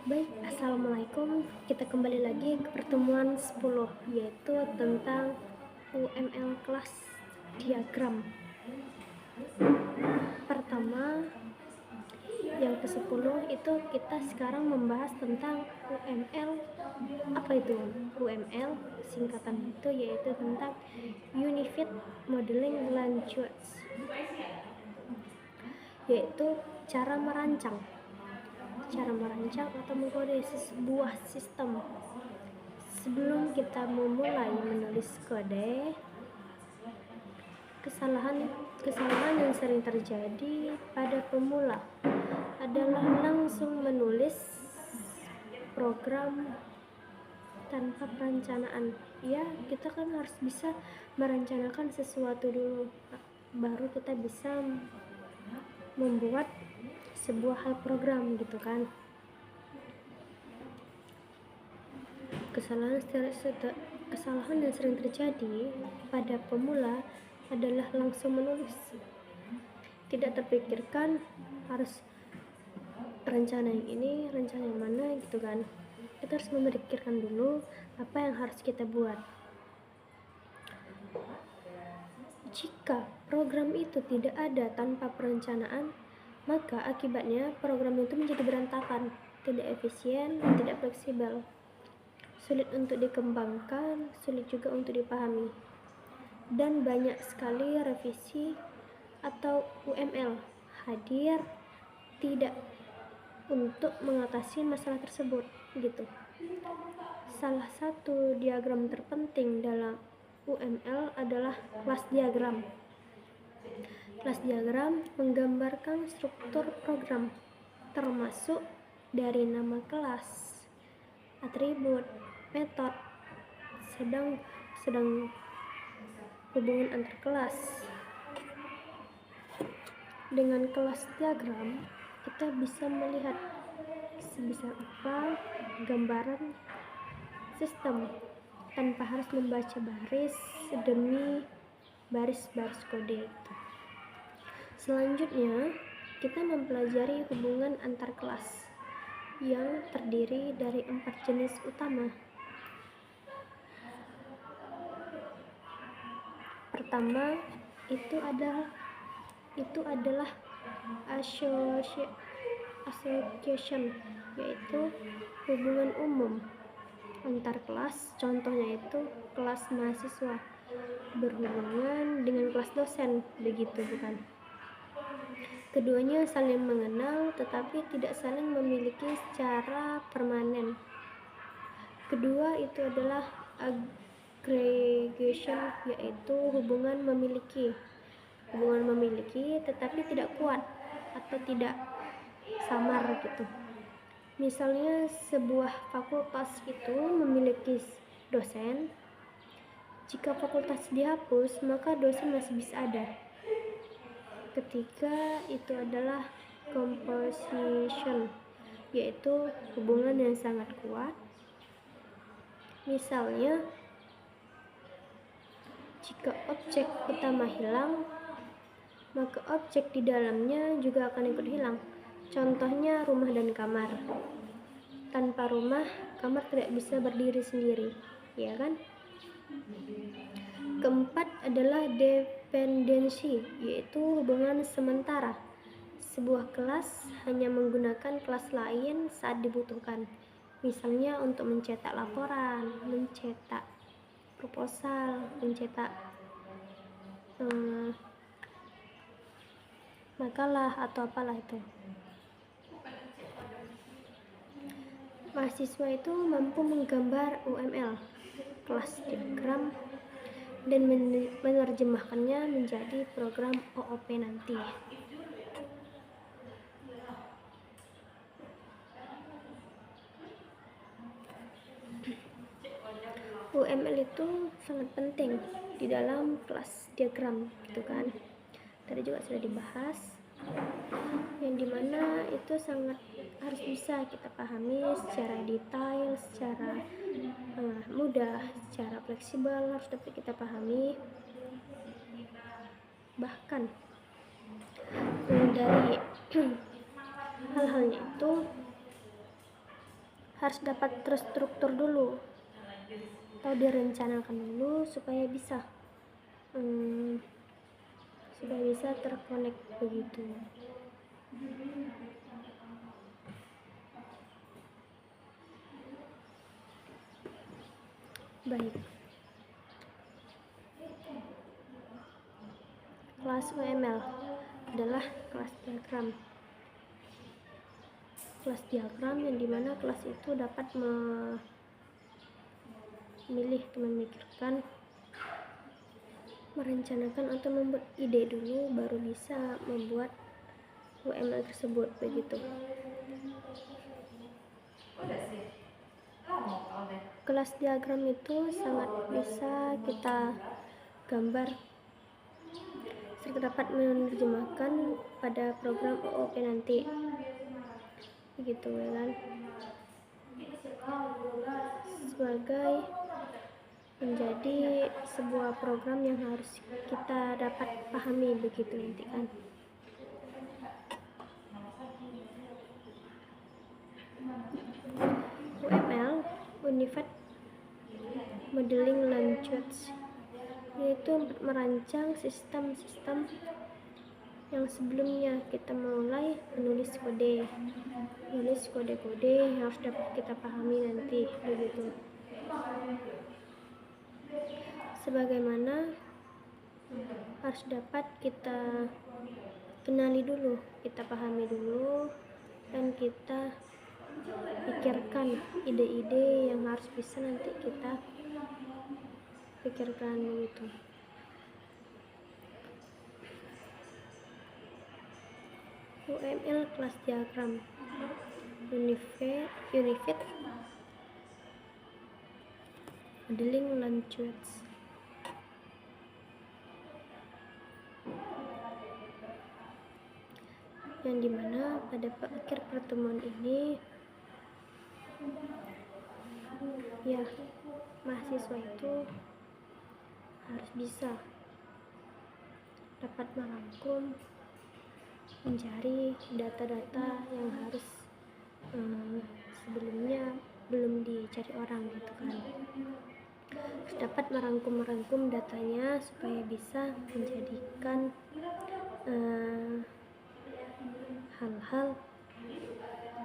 Baik, Assalamualaikum. Kita kembali lagi ke pertemuan 10, yaitu tentang UML kelas diagram. Pertama, yang ke-10 itu kita sekarang membahas tentang UML. Apa itu UML? Singkatan itu yaitu tentang Unified Modeling Language, yaitu cara merancang atau mengkode sebuah sistem. Sebelum kita memulai menulis kode, kesalahan yang sering terjadi pada pemula adalah langsung menulis program tanpa perencanaan. Ya, kita kan harus bisa merencanakan sesuatu dulu, baru kita bisa membuat sebuah hal program gitu kan. Kesalahan yang sering terjadi pada pemula adalah langsung menulis, tidak terpikirkan harus rencana yang ini, rencana yang mana gitu kan. Kita harus memikirkan dulu apa yang harus kita buat. Jika program itu tidak ada tanpa perencanaan, maka akibatnya program itu menjadi berantakan, tidak efisien, dan tidak fleksibel, sulit untuk dikembangkan, sulit juga untuk dipahami. Dan banyak sekali revisi atau UML hadir tidak untuk mengatasi masalah tersebut gitu. Salah satu diagram terpenting dalam UML adalah kelas diagram. Kelas diagram menggambarkan struktur program, termasuk dari nama kelas, atribut, metode, sedang hubungan antar kelas. Dengan kelas diagram, kita bisa melihat sebesar apa gambaran sistem tanpa harus membaca baris demi baris kode itu. Selanjutnya, kita mempelajari hubungan antar kelas yang terdiri dari 4 jenis utama. Pertama, itu adalah association, yaitu hubungan umum antar kelas. Contohnya itu kelas mahasiswa berhubungan dengan kelas dosen, begitu bukan? Keduanya saling mengenal tetapi tidak saling memiliki secara permanen. Kedua itu adalah aggregation, yaitu hubungan memiliki tetapi tidak kuat atau tidak samar gitu. Misalnya sebuah fakultas itu memiliki dosen. Jika fakultas dihapus, maka dosen masih bisa ada. Ketiga itu adalah composition, yaitu hubungan yang sangat kuat. Misalnya, jika objek utama hilang, maka objek di dalamnya juga akan ikut hilang. Contohnya rumah dan kamar. Tanpa rumah, kamar tidak bisa berdiri sendiri, ya kan? Keempat adalah dependensi, yaitu hubungan sementara. Sebuah kelas hanya menggunakan kelas lain saat dibutuhkan. Misalnya untuk mencetak laporan, mencetak proposal, mencetak makalah atau apalah itu. Mahasiswa itu mampu menggambar UML, kelas diagram, dan menerjemahkannya menjadi program OOP nanti. UML itu sangat penting di dalam kelas diagram gitu kan. Tadi juga sudah dibahas, yang dimana itu sangat harus bisa kita pahami secara detail, secara mudah, secara fleksibel harus dapat kita pahami. Bahkan dari hal-halnya itu harus dapat terstruktur dulu atau direncanakan dulu supaya bisa terkonek begitu. Baik, kelas UML adalah kelas diagram yang dimana kelas itu dapat memikirkan, merencanakan atau membuat ide dulu baru bisa membuat UML tersebut begitu. Kelas diagram itu sangat bisa kita gambar serta dapat menerjemahkan pada program OOP nanti begitu ya kan, sebagai menjadi sebuah program yang harus kita dapat pahami begitu nanti kan. UML, Unified Modeling Language, yaitu merancang sistem-sistem yang sebelumnya kita mulai menulis kode yang harus dapat kita pahami nanti begitu. Sebagaimana harus dapat kita kenali dulu, kita pahami dulu, dan kita pikirkan ide-ide yang harus bisa nanti kita pikirkan begitu. UML kelas diagram Unified Modeling Language, yang dimana pada akhir pertemuan ini ya mahasiswa itu harus bisa dapat merangkum, mencari data-data yang harus sebelumnya belum dicari orang gitu kan. Harus dapat merangkum datanya supaya bisa menjadikan hal-hal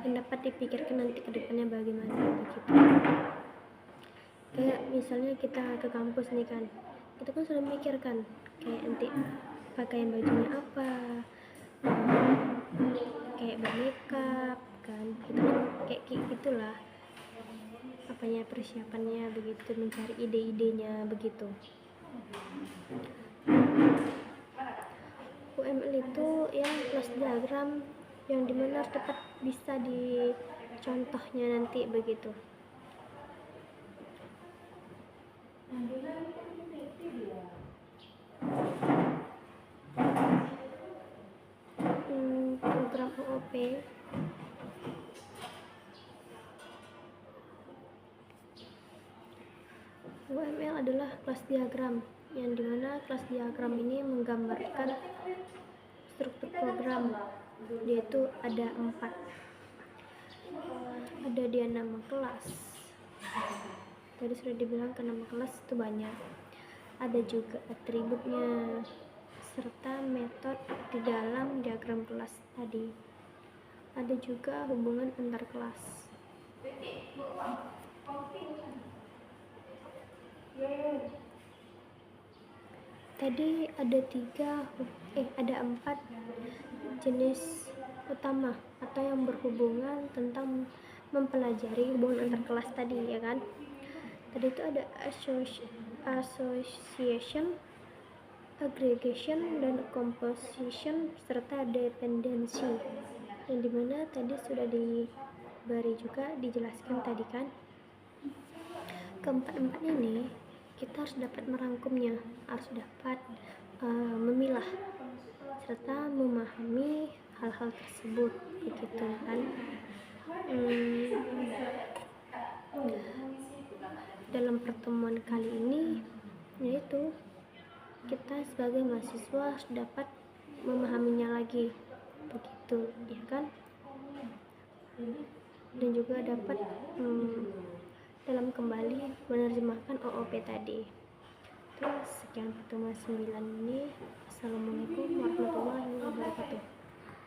yang dapat dipikirkan nanti ke depannya bagaimana begitu. Kayak misalnya kita ke kampus nih kan, kita kan sudah memikirkan kayak nanti pakaian bajunya apa, kayak bermakeup kan, kita kan kayak gitulah apanya persiapannya begitu, mencari ide-idenya begitu. UML itu ya kelas diagram yang dimana dapat bisa dicontohnya nanti begitu. Program OOP UML adalah kelas diagram yang dimana kelas diagram ini menggambarkan struktur program, yaitu ada 4. Ada dia nama kelas, tadi sudah dibilang ke nama kelas itu banyak. Ada juga atributnya serta metode di dalam diagram kelas tadi. Ada juga hubungan antar kelas. Tadi ada 4 jenis utama atau yang berhubungan tentang mempelajari hubungan antar kelas tadi ya kan. Tadi itu ada association, aggregation, dan composition serta dependency, yang dimana tadi sudah diberi juga dijelaskan tadi kan. Keempat ini kita harus dapat merangkumnya, harus dapat memilah serta memahami hal-hal tersebut begitu kan. Dalam pertemuan kali ini yaitu kita sebagai mahasiswa harus dapat memahaminya lagi begitu ya kan. dan juga dapat dalam kembali menerjemahkan OOP tadi. Terus sekian pertemuan 9 ini.